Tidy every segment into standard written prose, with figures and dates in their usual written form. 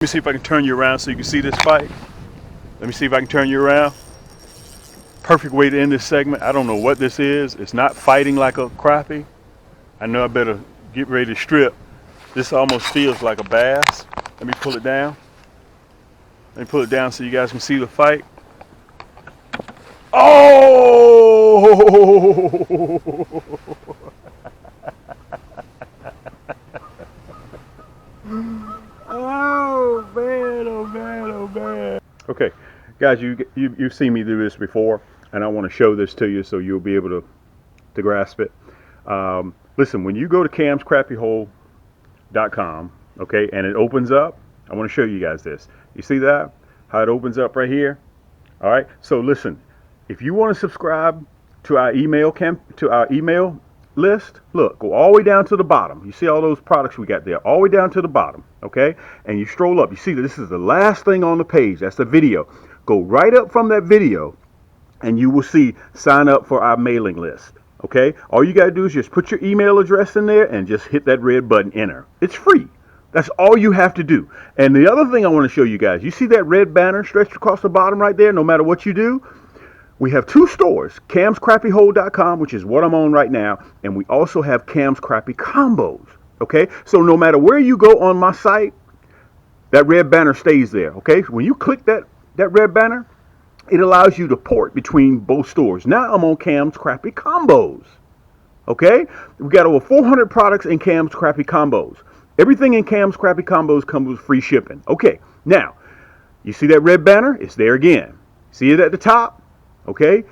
Let me see if I can turn you around so you can see this fight. Let me see if I can turn you around. Perfect way to end this segment. I don't know what this is. It's not fighting like a crappie. I know I better get ready to strip. This almost feels like a bass. Let me pull it down. Let me pull it down so you guys can see the fight. Oh! Oh man, oh man, oh man. Okay, guys, you've seen me do this before, and I want to show this to you so you'll be able to grasp it. Listen, when you go to camscrappyhole.com, okay, and it opens up, I want to show you guys this. You see that? How it opens up right here? All right. So listen, if you want to subscribe to our email list, look, go all the way down to the bottom. You see all those products we got there, all the way down to the bottom, okay? And you stroll up. You see that this is the last thing on the page. That's the video. Go right up from that video, and you will see sign up for our mailing list, okay? All you got to do is just put your email address in there and just hit that red button, enter. It's free. That's all you have to do. And the other thing I want to show you guys, you see that red banner stretched across the bottom right there, no matter what you do? We have two stores, camscrappyhole.com, which is what I'm on right now, and we also have Cam's Crappie Combos, okay? So no matter where you go on my site, that red banner stays there, okay? When you click that red banner, it allows you to port between both stores. Now I'm on Cam's Crappie Combos, okay? We got over 400 products in Cam's Crappie Combos. Everything in Cam's Crappie Combos comes with free shipping. Okay, now, you see that red banner? It's there again. See it at the top? Okay,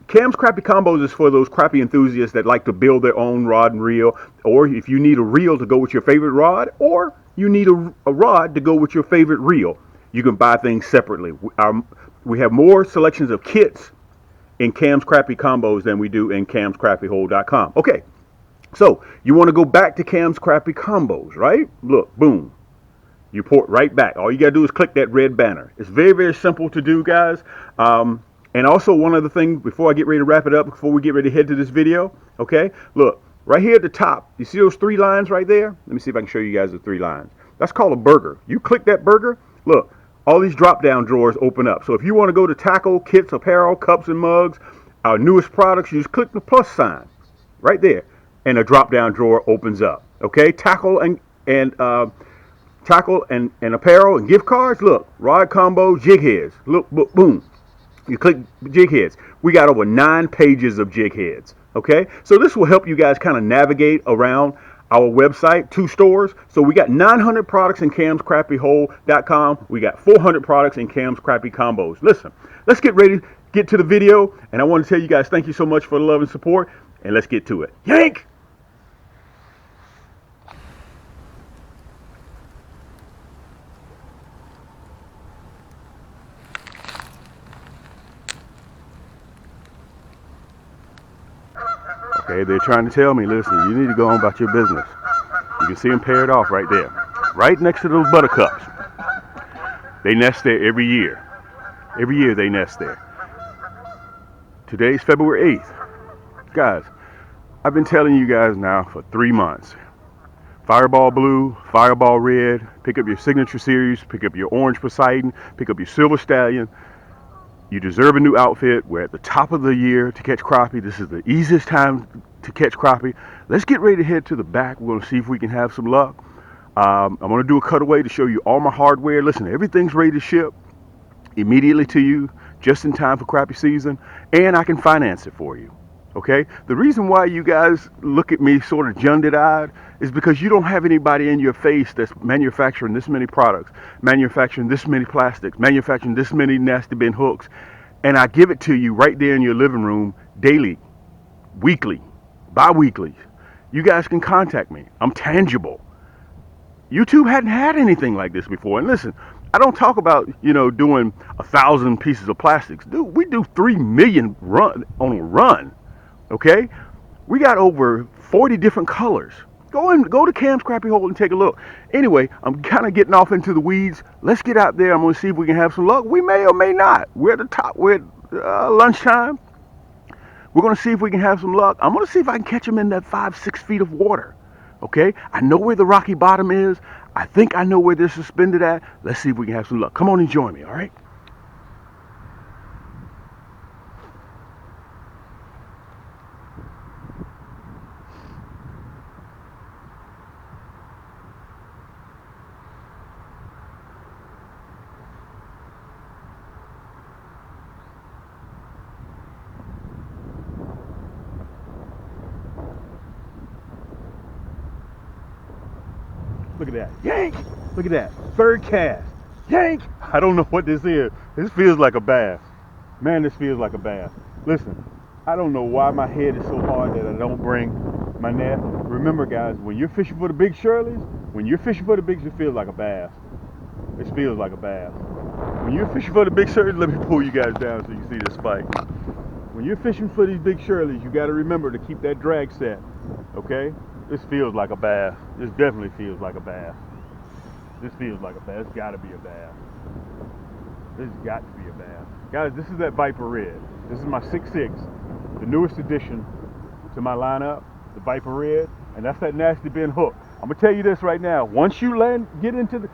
Cam's Crappie Combos is for those crappie enthusiasts that like to build their own rod and reel, or if you need a reel to go with your favorite rod, or you need a rod to go with your favorite reel, you can buy things separately. We have more selections of kits in Cam's Crappie Combos than we do in camscrappyhole.com. Okay, so you want to go back to Cam's Crappie Combos, right? Look, boom. You port right back. All you got to do is click that red banner. It's very, very simple to do, guys. And also, one other thing before I get ready to wrap it up, before we get ready to head to this video, okay? Look, right here at the top, you see those three lines right there? Let me see if I can show you guys the three lines. That's called a burger. You click that burger, look, all these drop-down drawers open up. So if you want to go to tackle, kits, apparel, cups, and mugs, our newest products, you just click the plus sign right there, and a drop-down drawer opens up, okay? Tackle and apparel and gift cards, look, rod combo, jig heads, look, boom. You click jig heads. We got over 9 pages of jig heads. Okay, so this will help you guys kind of navigate around our website, 2 stores. So we got 900 products in camscrappyhole.com. We got 400 products in Cam's Crappie Combos. Listen, let's get ready to get to the video. And I want to tell you guys thank you so much for the love and support. And let's get to it. Yank! Okay, they're trying to tell me, listen, you need to go on about your business. You can see them paired off right there. Right next to those buttercups. They nest there every year. Every year they nest there. Today's February 8th. Guys, I've been telling you guys now for 3 months. Fireball Blue, Fireball Red, pick up your Signature Series, pick up your Orange Poseidon, pick up your Silver Stallion. You deserve a new outfit. We're at the top of the year to catch crappie. This is the easiest time to catch crappie. Let's get ready to head to the back. We're going to see if we can have some luck. I'm going to do a cutaway to show you all my hardware. Listen, everything's ready to ship immediately to you, just in time for crappie season, and I can finance it for you. Okay? The reason why you guys look at me sort of junded-eyed is because you don't have anybody in your face that's manufacturing this many products, manufacturing this many plastics, manufacturing this many nasty bin hooks, and I give it to you right there in your living room daily, weekly, bi-weekly. You guys can contact me. I'm tangible. YouTube hadn't had anything like this before. And listen, I don't talk about, doing 1,000 pieces of plastics. Dude, we do 3 million on a run. Okay? We got over 40 different colors. Go to Cam's Crappie Hole and take a look. Anyway, I'm kind of getting off into the weeds. Let's get out there. I'm going to see if we can have some luck. We may or may not. We're at the top. We're at lunchtime. We're going to see if we can have some luck. I'm going to see if I can catch them in that 5-6 feet of water. Okay? I know where the rocky bottom is. I think I know where they're suspended at. Let's see if we can have some luck. Come on and join me, all right? Look at that. Yank! Look at that. Third cast. Yank! I don't know what this is. This feels like a bass. Man, this feels like a bass. Listen, I don't know why my head is so hard that I don't bring my net. Remember, guys, when you're fishing for the big Shirleys, it feels like a bass. It feels like a bass. When you're fishing for the big Shirleys, let me pull you guys down so you can see the spike. When you're fishing for these big Shirleys, you got to remember to keep that drag set, okay? This feels like a bass. This definitely feels like a bass. This feels like a bass. It's got to be a bass. This has got to be a bass. Guys, this is that Viper Red. This is my 6'6", the newest addition to my lineup, the Viper Red, and that's that nasty bend hook. I'm gonna tell you this right now. Once you get into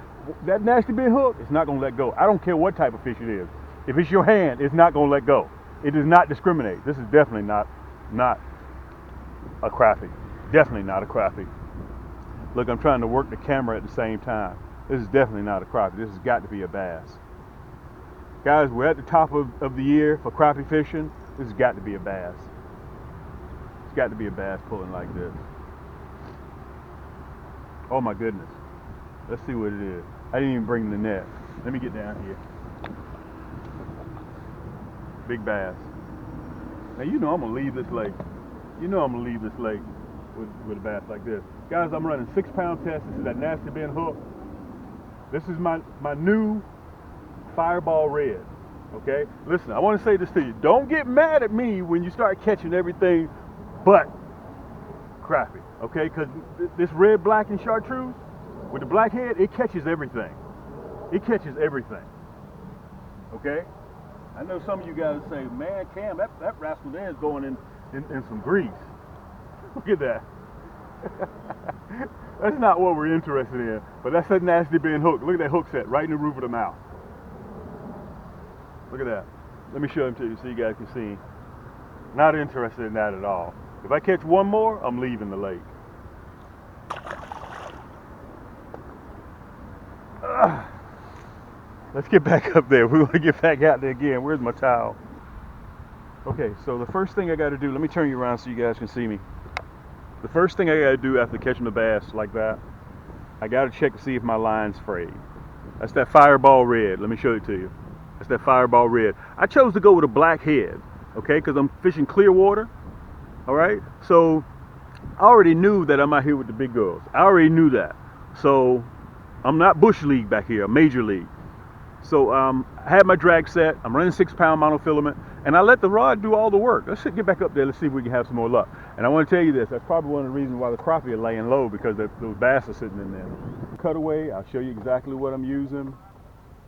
that nasty bend hook, it's not gonna let go. I don't care what type of fish it is. If it's your hand, it's not gonna let go. It does not discriminate. This is definitely not a crappie. Definitely not a crappie. Look, I'm trying to work the camera at the same time. This is definitely not a crappie. This has got to be a bass. Guys, we're at the top of the year for crappie fishing. This has got to be a bass. It's got to be a bass pulling like this. Oh my goodness. Let's see what it is. I didn't even bring the net. Let me get down here. Big bass. Now you know I'm gonna leave this lake. You know I'm gonna leave this lake with a bass like this. Guys, I'm running 6-pound test. This is that nasty bend hook. This is my new Fireball Red. Okay? Listen, I want to say this to you. Don't get mad at me when you start catching everything but crappie. Okay? Because this red, black, and chartreuse with the black head, it catches everything. It catches everything. Okay? I know some of you guys say, man, Cam, that rascal there is going in some grease. Look at that. That's not what we're interested in. But that's that nasty bend hook. Look at that hook set right in the roof of the mouth. Look at that. Let me show him to you so you guys can see. Not interested in that at all. If I catch one more, I'm leaving the lake. Let's get back up there. We want to get back out there again. Where's my towel? Okay, so the first thing I got to do, let me turn you around so you guys can see me. The first thing I got to do after catching the bass like that, I got to check to see if my line's frayed. That's that Fireball Red. Let me show it to you. That's that Fireball Red. I chose to go with a black head, okay, because I'm fishing clear water, all right? So I already knew that I'm out here with the big girls. I already knew that. So I'm not Bush League back here, I'm Major League. So I had my drag set. I'm running 6-pound monofilament, and I let the rod do all the work. Let's get back up there. Let's see if we can have some more luck. And I want to tell you this. That's probably one of the reasons why the crappie are laying low, because those bass are sitting in there. Cutaway, I'll show you exactly what I'm using.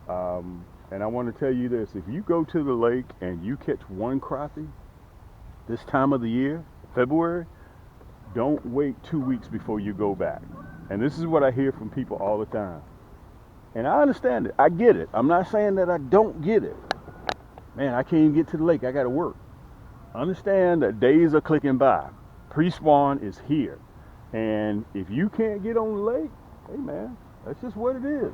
And I want to tell you this. If you go to the lake and you catch one crappie this time of the year, February, don't wait 2 weeks before you go back. And this is what I hear from people all the time. And I understand it. I get it. I'm not saying that I don't get it. Man, I can't even get to the lake. I got to work. Understand that days are clicking by. Pre-spawn is here. And if you can't get on the lake, hey man, that's just what it is.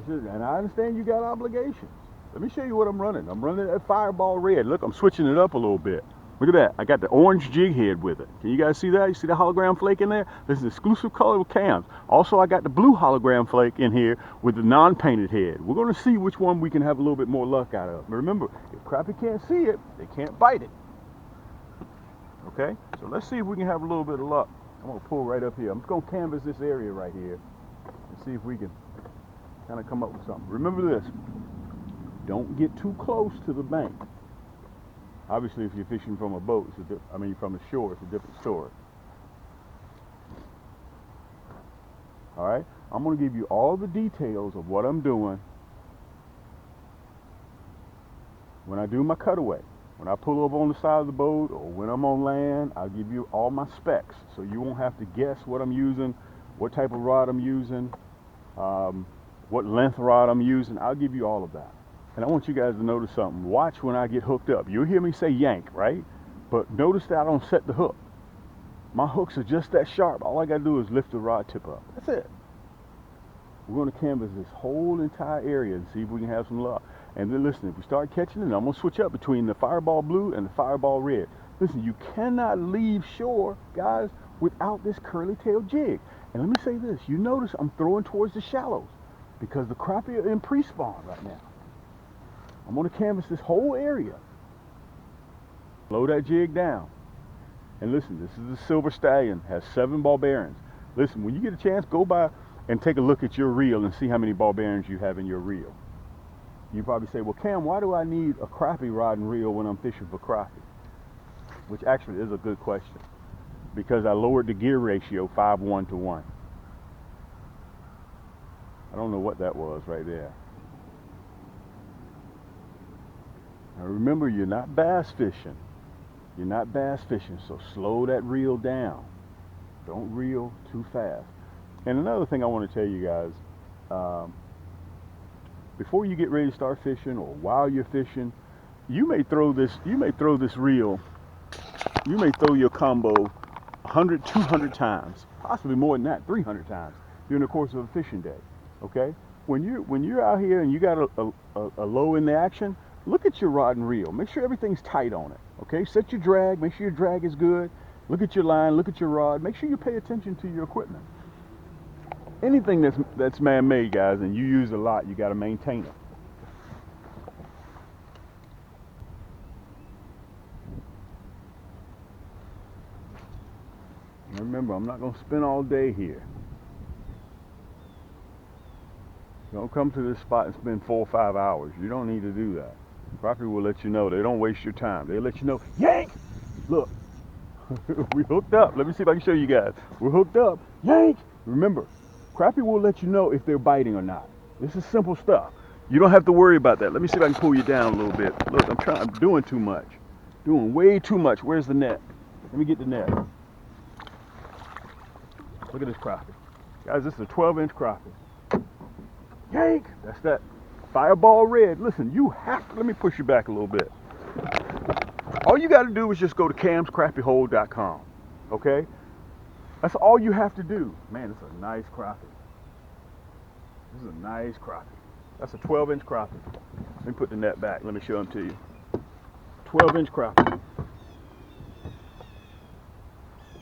And I understand you got obligations. Let me show you what I'm running. I'm running that Fireball Red. Look, I'm switching it up a little bit. Look at that. I got the orange jig head with it. Can you guys see that? You see the hologram flake in there? This is exclusive color with cams. Also, I got the blue hologram flake in here with the non-painted head. We're going to see which one we can have a little bit more luck out of. But remember, if crappie can't see it, they can't bite it. Okay? So let's see if we can have a little bit of luck. I'm going to pull right up here. I'm just going to canvas this area right here and see if we can kind of come up with something. Remember this. Don't get too close to the bank. Obviously, if you're fishing from a boat, from the shore, it's a different story. All right? I'm going to give you all the details of what I'm doing when I do my cutaway. When I pull up on the side of the boat or when I'm on land, I'll give you all my specs so you won't have to guess what I'm using what type of rod I'm using, what length rod I'm using. I'll give you all of that. And I want you guys to notice something. Watch when I get hooked up. You'll hear me say yank, right? But notice that I don't set the hook. My hooks are just that sharp. All I got to do is lift the rod tip up. That's it. We're going to canvas this whole entire area and see if we can have some luck. And then listen, if we start catching it, I'm going to switch up between the fireball blue and the fireball red. Listen, you cannot leave shore, guys, without this curly tail jig. And let me say this. You notice I'm throwing towards the shallows because the crappie are in pre-spawn right now. I'm going to canvas this whole area. Slow that jig down. And listen, this is the silver stallion, has 7 ball bearings. Listen, when you get a chance, go by and take a look at your reel and see how many ball bearings you have in your reel. You probably say, well, Cam, why do I need a crappie rod and reel when I'm fishing for crappie? Which actually is a good question, because I lowered the gear ratio 5:1 to 1. I don't know what that was right there. Now remember, you're not bass fishing. You're not bass fishing, so slow that reel down. Don't reel too fast. And another thing I want to tell you guys, before you get ready to start fishing or while you're fishing, you may throw this reel, you may throw your combo 100, 200 times, possibly more than that, 300 times during the course of a fishing day. Okay? When you're out here and you got a low in the action, look at your rod and reel. Make sure everything's tight on it. Okay? Set your drag. Make sure your drag is good. Look at your line. Look at your rod. Make sure you pay attention to your equipment. Anything that's man-made, guys, and you use a lot, you got to maintain it. And remember, I'm not going to spend all day here. Don't come to this spot and spend 4 or 5 hours. You don't need to do that. Crappie will let you know. They don't waste your time. They let you know, yank! Look, we hooked up. Let me see if I can show you guys. We're hooked up. Yank! Remember, crappie will let you know if they're biting or not. This is simple stuff. You don't have to worry about that. Let me see if I can pull you down a little bit. Look, I'm doing too much. Doing way too much. Where's the net? Let me get the net. Look at this crappie. Guys, this is a 12-inch crappie. Yank! That's that fireball red. Listen, you have to, let me push you back a little bit. All you got to do is just go to camscrappiehole.com. Okay? That's all you have to do. Man, it's a nice crappie. This is a nice crappie. That's a 12-inch crappie. Let me put the net back. Let me show them to you. 12-inch crappie.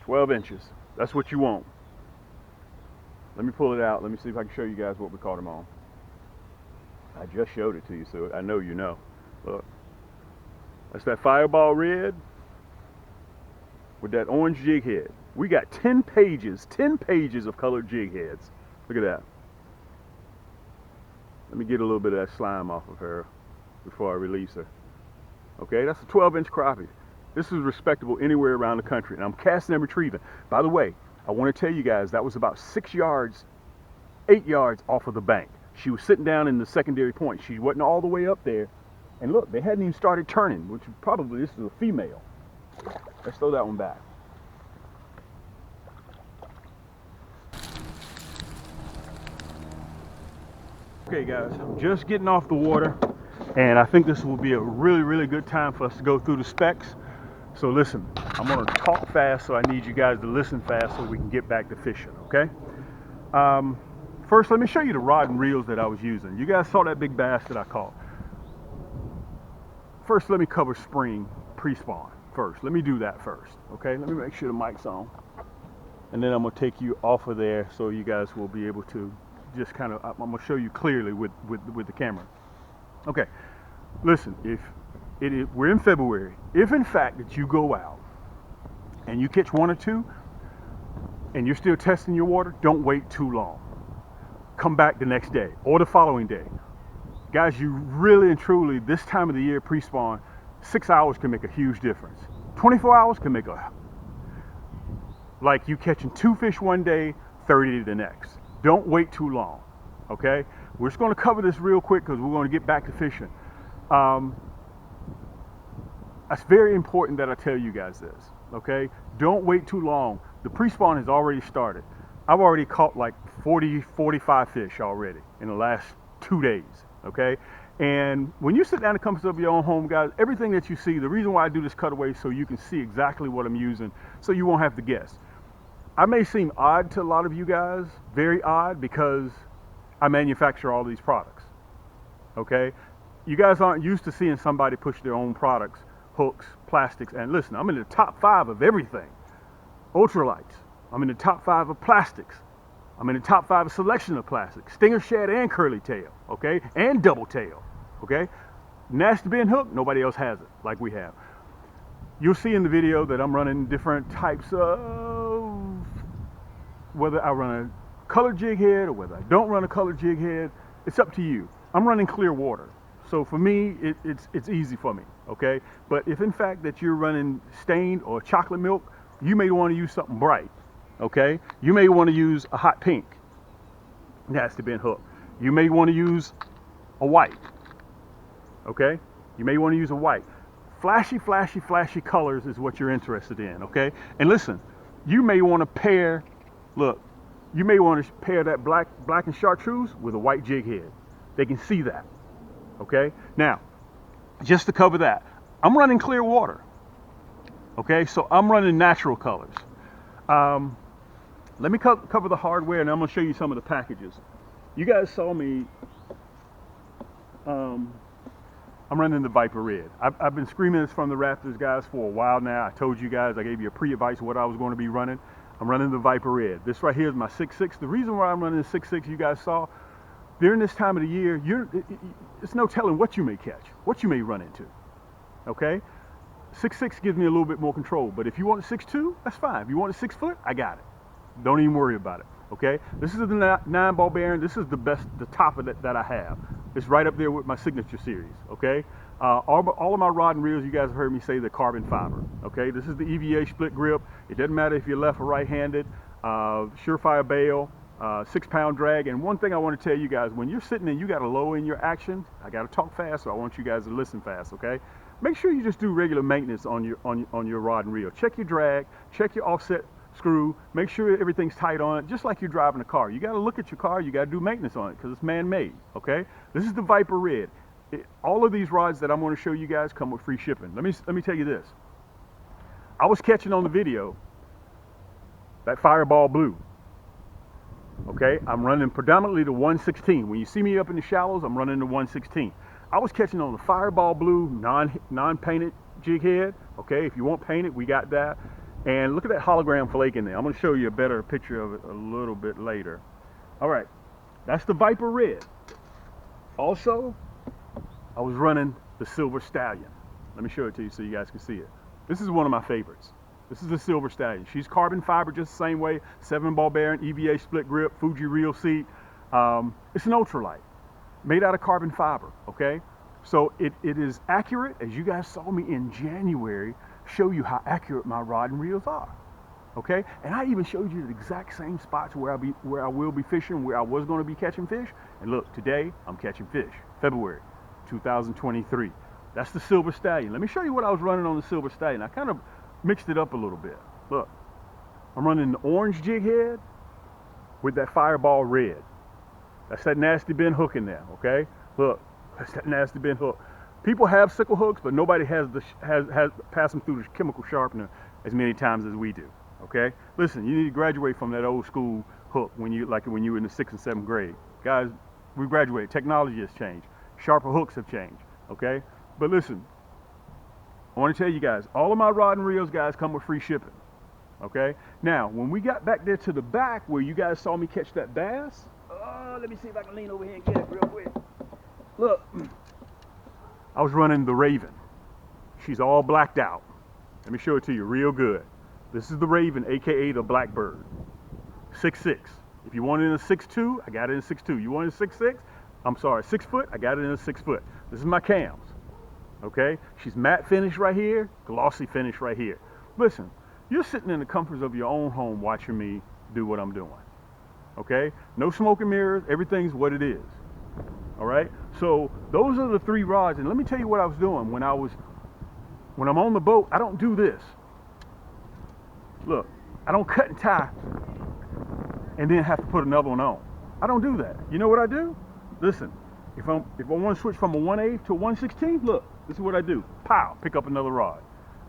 12 inches. That's what you want. Let me pull it out. Let me see if I can show you guys what we caught him on. I just showed it to you, so I know you know. Look. That's that fireball red with that orange jig head. We got 10 pages of colored jig heads. Look at that. Let me get a little bit of that slime off of her before I release her. Okay, that's a 12-inch crappie. This is respectable anywhere around the country, and I'm casting and retrieving. By the way, I want to tell you guys that was about 6 yards, 8 yards off of the bank. She was sitting down in the secondary point. She wasn't all the way up there. And look, they hadn't even started turning, which probably, this is a female. Let's throw that one back. Okay guys, I'm just getting off the water, and I think this will be a really, really good time for us to go through the specs. So listen, I'm gonna talk fast, so I need you guys to listen fast so we can get back to fishing, okay? First, let me show you the rod and reels that I was using. You guys saw that big bass that I caught. First, let me cover spring pre-spawn first. Let me do that first, okay? Let me make sure the mic's on. And then I'm gonna take you off of there so you guys will be able to just kind of, I'm gonna show you clearly with the camera. Okay, listen, we're in February. If in fact that you go out and you catch 1 or 2 and you're still testing your water, don't wait too long. Come back the next day or the following day. Guys, you really and truly, this time of the year pre-spawn, 6 hours can make a huge difference. 24 hours can make like you catching 2 fish one day, 30 the next. Don't wait too long, okay? We're just gonna cover this real quick because we're gonna get back to fishing. That's very important that I tell you guys this, okay? Don't wait too long. The pre-spawn has already started. I've already caught like 40, 45 fish already in the last 2 days, okay? And when you sit down and come to your own home, guys, everything that you see, the reason why I do this cutaway so you can see exactly what I'm using, so you won't have to guess. I may seem odd to a lot of you guys, very odd, because I manufacture all these products, okay? You guys aren't used to seeing somebody push their own products, hooks, plastics, and listen, I'm in the top 5 of everything. Ultralights, I'm in the top 5 of plastics. I'm in the top 5 of selection of plastics, stinger shad and curly tail, okay, and double tail, okay. Nasty bin hook, nobody else has it like we have. You'll see in the video that I'm running different types of, whether I run a colored jig head or whether I don't run a colored jig head, it's up to you. I'm running clear water, so for me, it's easy for me, okay. But if in fact that you're running stained or chocolate milk, you may want to use something bright. Okay, you may want to use a hot pink nasty bin hook. You may want to use a white. Okay, you may want to use a white. Flashy, flashy, flashy colors is what you're interested in. Okay, and listen, you may want to pair. Look, you may want to pair that black and chartreuse with a white jig head. They can see that. Okay, now just to cover that, I'm running clear water. Okay, so I'm running natural colors. Let me cover the hardware, and I'm going to show you some of the packages. You guys saw me, I'm running the Viper Red. I've been screaming this from the Raptors, guys, for a while now. I told you guys, I gave you a pre-advice what I was going to be running. I'm running the Viper Red. This right here is my 6.6. The reason why I'm running the 6.6, you guys saw, during this time of the year, it's no telling what you may catch, what you may run into, okay? 6.6 gives me a little bit more control, but if you want a 6.2, that's fine. If you want a 6 foot, I got it. Don't even worry about it, okay? This is the 9 ball bearing. This is the best, the top of it that I have. It's right up there with my signature series, okay? All of my rod and reels, you guys have heard me say the carbon fiber, okay? This is the EVA split grip. It doesn't matter if you're left or right-handed. Surefire bail, 6-pound drag. And one thing I want to tell you guys, when you're sitting and you got a low in your action, I got to talk fast, so I want you guys to listen fast, okay? Make sure you just do regular maintenance on your rod and reel. Check your drag, check your offset screw, make sure everything's tight on it, just like you're driving a car. You got to look at your car, you got to do maintenance on it because it's man-made, okay? This is the Viper Red. All of these rods that I'm going to show you guys come with free shipping. Let me tell you this. I was catching on the video that Fireball Blue, okay? I'm running predominantly the 116. When you see me up in the shallows, I'm running the 116. I was catching on the Fireball Blue non-painted jig head, okay? If you want painted, we got that. And look at that hologram flake in there. I'm going to show you a better picture of it a little bit later. All right, that's the Viper Red. Also, I was running the Silver Stallion. Let me show it to you so you guys can see it. This is one of my favorites. This is the Silver Stallion. She's carbon fiber just the same way. 7 ball bearing, EVA split grip, Fuji reel seat. It's an ultralight made out of carbon fiber, okay? So it is accurate, as you guys saw me in January, show you how accurate my rod and reels are, okay? And I even showed you the exact same spots where I will be fishing, where I was going to be catching fish. And look, today I'm catching fish, February 2023. That's the Silver Stallion. Let me show you what I was running on the Silver Stallion. I kind of mixed it up a little bit. Look, I'm running the orange jig head with that Fireball Red. That's that nasty bin hook in there, okay? Look, that's that nasty bin hook. People have sickle hooks, but nobody has passed them through the chemical sharpener as many times as we do. Okay, listen, you need to graduate from that old school hook when you were in the 6th and 7th grade, guys. We graduated. Technology has changed. Sharper hooks have changed. Okay, but listen, I want to tell you guys, all of my rod and reels, guys, come with free shipping. Okay, now when we got back there to the back where you guys saw me catch that bass, let me see if I can lean over here and get it real quick. Look. I was running the Raven. She's all blacked out. Let me show it to you real good. This is the Raven, aka the Blackbird. 6'6". If you want it in a 6'2", I got it in a 6'2". You want it in a 6'6", I'm sorry, 6 foot, I got it in a 6 foot. This is my cams. Okay? She's matte finish right here, glossy finish right here. Listen, you're sitting in the comforts of your own home watching me do what I'm doing. Okay? No smoke and mirrors, everything's what it is. All right, so those are the 3 rods, and let me tell you what I was doing when I'm on the boat. I don't do this. Look, I don't cut and tie and then have to put another one on. I don't do that. You know what I do? Listen, if I want to switch from a 1/8 to a 1/16, look, this is what I do. Pow, pick up another rod.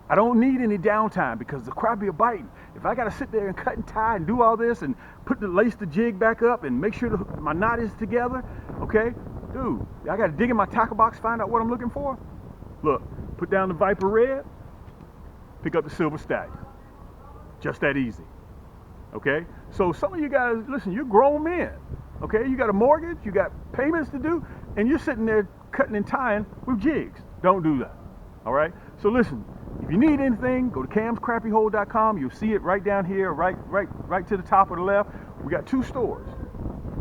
I don't need any downtime because the crappie are biting. If I got to sit there and cut and tie and do all this and lace the jig back up and make sure my knot is together, okay? Dude, I got to dig in my tackle box, find out what I'm looking for. Look, put down the Viper Red, pick up the Silver Stallion. Just that easy, okay? So some of you guys, listen, you're grown men, okay? You got a mortgage, you got payments to do, and you're sitting there cutting and tying with jigs. Don't do that, all right? So listen, if you need anything, go to camscrappyhole.com. You'll see it right down here, right to the top of the left. We got 2 stores,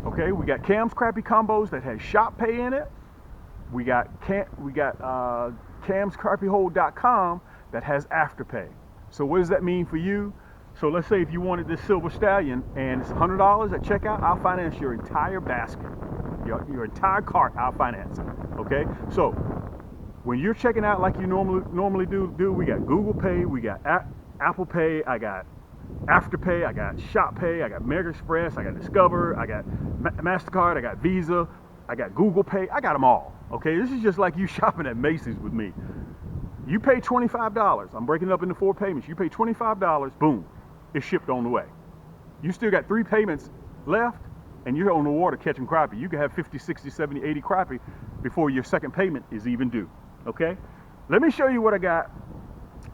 okay? We got Cam's Crappie Combos that has shop pay in it. We got camscrappyhole.com that has afterpay. So what does that mean for you? So let's say if you wanted this Silver Stallion and it's $100 at checkout, I'll finance your entire basket, your entire cart. I'll finance it. Okay. So when you're checking out like you normally do, we got Google Pay, we got Apple Pay, I got Afterpay, I got Shop Pay, I got American Express, I got Discover, I got MasterCard, I got Visa, I got Google Pay, I got them all. Okay, this is just like you shopping at Macy's with me. You pay $25. I'm breaking it up into 4 payments. You pay $25, boom, it's shipped on the way. You still got 3 payments left, and you're on the water catching crappie. You can have 50, 60, 70, 80 crappie before your second payment is even due. Okay, let me show you what I got,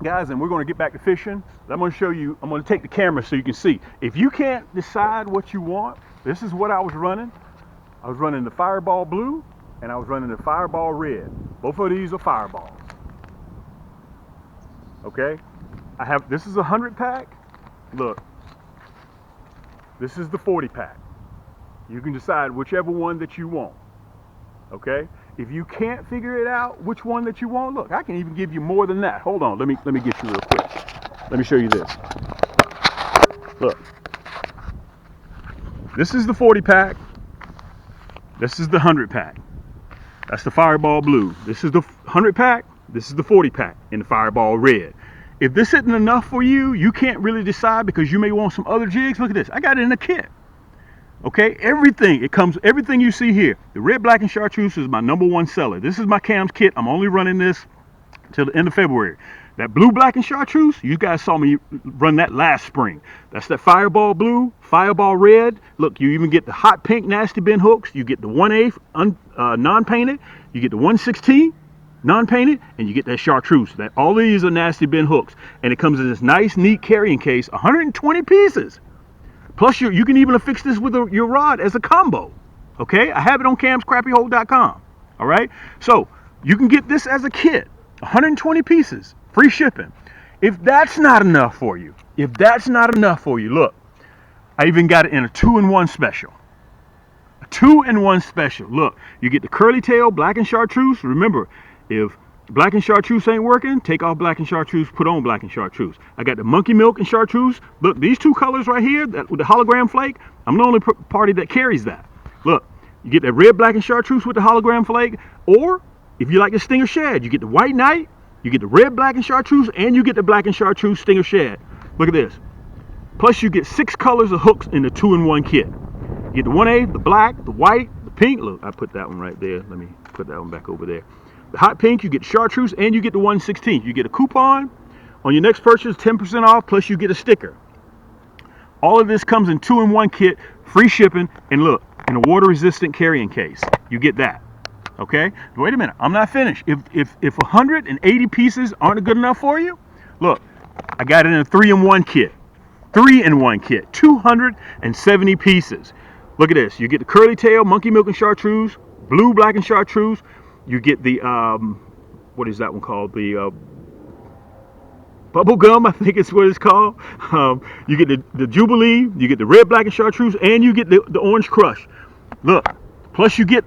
guys, and we're going to get back to fishing. I'm going to show you, I'm going to take the camera so you can see. If you can't decide what you want, this is what I was running. I was running the Fireball Blue and I was running the Fireball Red. Both of these are Fireballs. Okay, this is a 100 pack. Look, this is the 40 pack. You can decide whichever one that you want. Okay, if you can't figure it out which one that you want, look, I can even give you more than that. Hold on, let me get you real quick. Let me show you this. Look, this is the 40 pack. This is the 100 pack. That's the Fireball Blue. This is the 100 pack. This is the 40 pack in the Fireball Red. If this isn't enough for you, you can't really decide because you may want some other jigs. Look at this. I got it in a kit. Okay, everything you see here. The red, black, and chartreuse is my #1 seller. This is my Cam's kit. I'm only running this till the end of February. That blue, black, and chartreuse, you guys saw me run that last spring. That's that Fireball Blue, Fireball Red. Look, you even get the hot pink nasty bin hooks. You get the 1/8 non-painted. You get the 1/16 non-painted, and you get that chartreuse. All these are nasty bin hooks, and it comes in this nice, neat carrying case. 120 pieces. Plus, you can even affix this with your rod as a combo. Okay, I have it on camscrappyhole.com. All right, so you can get this as a kit. 120 pieces, free shipping. If that's not enough for you, look, I even got it in a 2-in-1 special. A 2-in-1 special. Look, you get the curly tail, black and chartreuse. Remember, if black and chartreuse ain't working, take off black and chartreuse, put on black and chartreuse. I got the monkey milk and chartreuse. Look, these 2 colors right here, with the hologram flake, I'm the only party that carries that. Look, you get that red, black, and chartreuse with the hologram flake, or if you like the stinger shad, you get the white knight, you get the red, black, and chartreuse, and you get the black and chartreuse stinger shad. Look at this. Plus you get 6 colors of hooks in the 2-in-1 kit. You get the 1/8, the black, the white, the pink. Look, I put that one right there. Let me put that one back over there. The hot pink, you get chartreuse, and you get the 1/16. You get a coupon on your next purchase, 10% off, plus you get a sticker. All of this comes in 2-in-1 kit, free shipping, and look, in a water-resistant carrying case. You get that. Okay? Wait a minute, I'm not finished. If 180 pieces aren't good enough for you, look, I got it in a 3-in-1 kit. 3-in-1 kit, 270 pieces. Look at this. You get the curly tail, monkey milk and chartreuse, blue, black, and chartreuse. You get the, what is that one called? The bubble gum, I think it's what it's called. You get the Jubilee, you get the red, black, and chartreuse, and you get the orange crush. Look, plus you get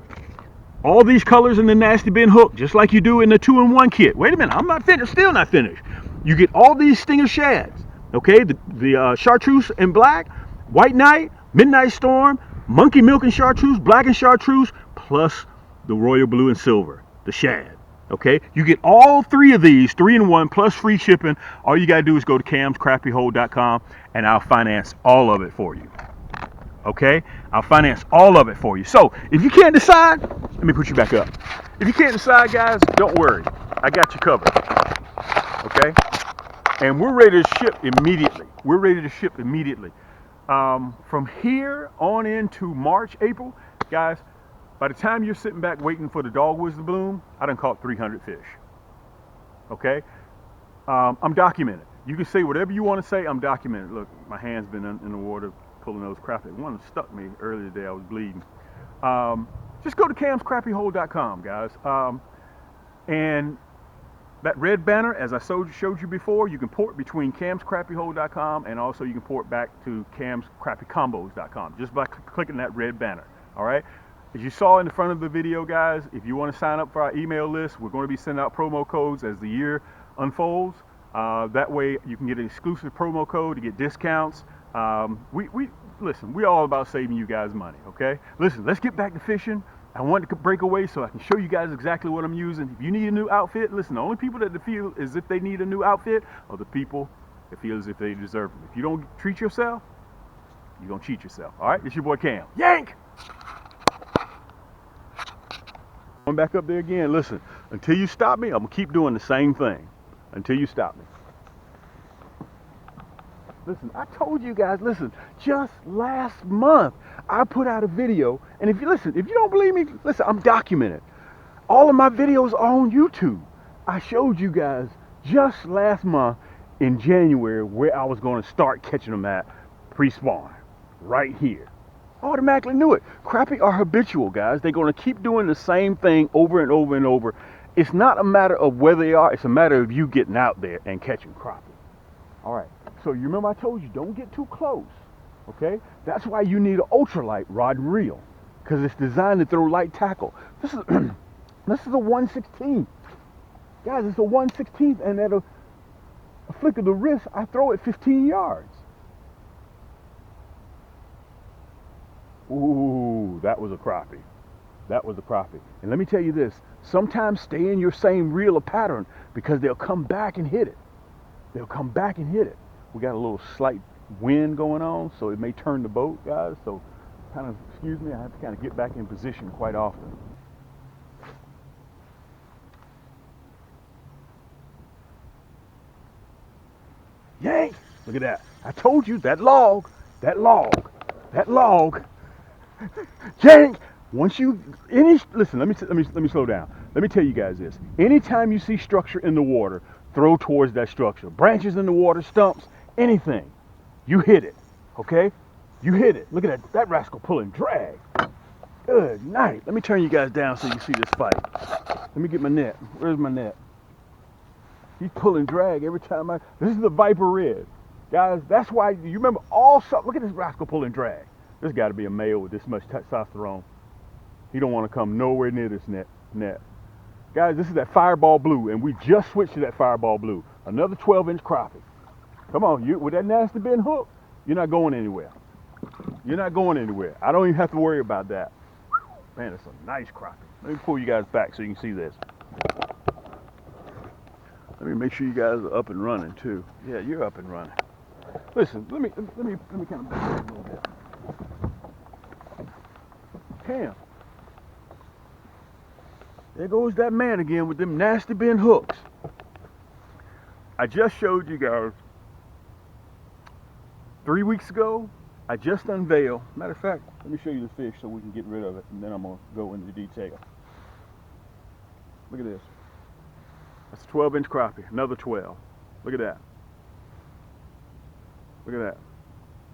all these colors in the nasty bin hook, just like you do in the 2-in-1 kit. Wait a minute, I'm not finished, still not finished. You get all these stinger shads, okay? The chartreuse and black, white knight, midnight storm, monkey milk and chartreuse, black and chartreuse, plus the royal blue and silver, the shad. Okay, you get all 3 of these, 3-in-1 plus free shipping. All you gotta do is go to camscrappyhole.com and I'll finance all of it for you. Okay? I'll finance all of it for you. So if you can't decide, let me put you back up. If you can't decide, guys, don't worry. I got you covered. Okay? And we're ready to ship immediately. We're ready to ship immediately. From here on into March, April, guys, by the time you're sitting back waiting for the dogwoods to bloom, I done caught 300 fish. Okay? I'm documented. You can say whatever you want to say, I'm documented. Look, my hand's been in the water pulling those crappie. One stuck me earlier today, I was bleeding. Just go to camscrappiehole.com, guys. And that red banner, as I showed you before, you can port between camscrappiehole.com and also you can port back to camscrappiecombos.com just by clicking that red banner. All right. As you saw in the front of the video, guys, if you want to sign up for our email list, we're going to be sending out promo codes as the year unfolds. That way you can get an exclusive promo code to get discounts. Listen, we're all about saving you guys money. Okay. Listen, let's get back to fishing. I wanted to break away so I can show you guys exactly what I'm using. If you need a new outfit, listen, the only people that feel as if they need a new outfit are the people that feel as if they deserve it. If you don't treat yourself, you're going to cheat yourself. All right, it's your boy Cam. Yank! Going back up there again. Listen, until you stop me, I'm going to keep doing the same thing. Until you stop me. Listen, I told you guys, listen, just last month, I put out a video, and if you don't believe me, listen, I'm documented. All of my videos are on YouTube. I showed you guys just last month in January where I was going to start catching them at pre-spawn, right here. Automatically knew it. Crappie are habitual, guys. They're going to keep doing the same thing over and over and over. It's not a matter of where they are, it's a matter of you getting out there and catching crappie. All right. So you remember I told you, don't get too close, okay? That's why you need an ultralight rod and reel, because it's designed to throw light tackle. This is this is a 1/16. Guys, it's a 1/16, and at a flick of the wrist, I throw it 15 yards. Ooh, that was a crappie. That was a crappie. And let me tell you this, sometimes stay in your same reel or pattern because they'll come back and hit it. They'll come back and hit it. We got a little slight wind going on, so it may turn the boat, guys. So kind of, excuse me, I have to kind of get back in position quite often. Yank! Look at that. I told you, that log. Yank! Once you, listen, let me slow down. Let me tell you guys this. Anytime you see structure in the water, throw towards that structure. Branches in the water, stumps, anything. You hit it, okay? You hit it. Look at that rascal pulling drag. Good night. Let me turn you guys down so you see this fight. Let me get my net. Where's my net? He's pulling drag every time this is the Viper Red. Guys, that's why, you remember look at this rascal pulling drag. There's got to be a male with this much testosterone. He don't want to come nowhere near this net. Guys, this is that Fireball Blue, and we just switched to that Fireball Blue. Another 12-inch crappie. Come on, with that nasty bend hook, you're not going anywhere. You're not going anywhere. I don't even have to worry about that. Man, it's a nice crappie. Let me pull you guys back so you can see this. Let me make sure you guys are up and running too. Yeah, you're up and running. Listen, let me kind of back up a little bit. Cam. There goes that man again with them nasty bend hooks. I just showed you guys 3 weeks ago. I just unveiled. Matter of fact, let me show you the fish so we can get rid of it, and then I'm gonna go into detail. Look at this. That's a 12-inch crappie. Another 12. Look at that. Look at that.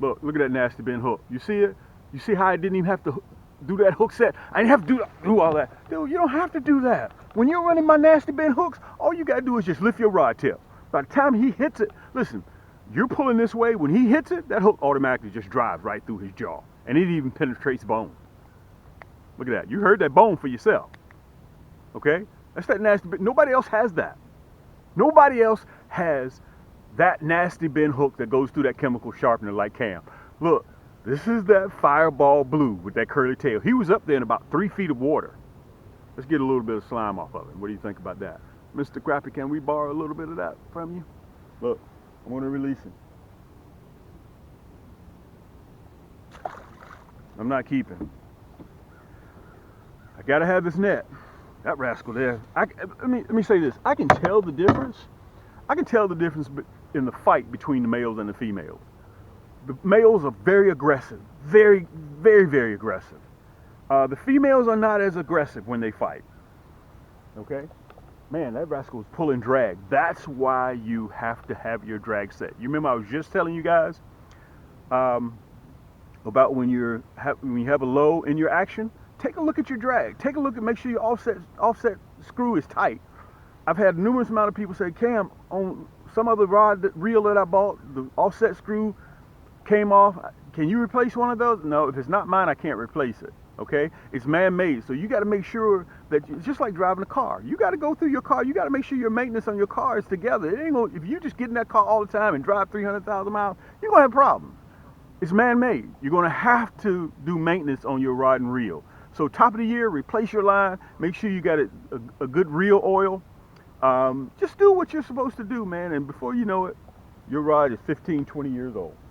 Look at that nasty bend hook. You see it? You see how I didn't even have to do that hook set? I didn't have to do all that. Dude, you don't have to do that. When you're running my nasty bend hooks, all you gotta do is just lift your rod tip. By the time he hits it, listen, you're pulling this way. When he hits it, that hook automatically just drives right through his jaw. And it even penetrates bone. Look at that. You heard that bone for yourself. Okay? That's that nasty bend. Nobody else has that. Nobody else has that nasty bend hook that goes through that chemical sharpener like Cam. Look, this is that Fireball Blue with that curly tail. He was up there in about 3 feet of water. Let's get a little bit of slime off of it. What do you think about that? Mr. Crappie, can we borrow a little bit of that from you? Look, I'm going to release him. I'm not keeping. I gotta have this net. That rascal there. Let me say this. I can tell the difference. I can tell the difference in the fight between the males and the females. The males are very aggressive, very, very, very aggressive. The females are not as aggressive when they fight. Okay? Man, that rascal is pulling drag. That's why you have to have your drag set. You remember I was just telling you guys about when you have a low in your action. Take a look at your drag. Take a look at, make sure your offset screw is tight. I've had numerous amount of people say, Cam, on some other reel that I bought, the offset screw came off. Can you replace one of those? No, if it's not mine, I can't replace it. Okay, it's man-made, so you got to make sure that it's just like driving a car. You got to go through your car. You got to make sure your maintenance on your car is together. It ain't gonna, if you just get in that car all the time and drive 300,000 miles, you're gonna have problems. It's man-made. You're gonna have to do maintenance on your rod and reel. So top of the year, replace your line. Make sure you got a good reel oil. Just do what you're supposed to do, man. And before you know it, your rod is 15, 20 years old.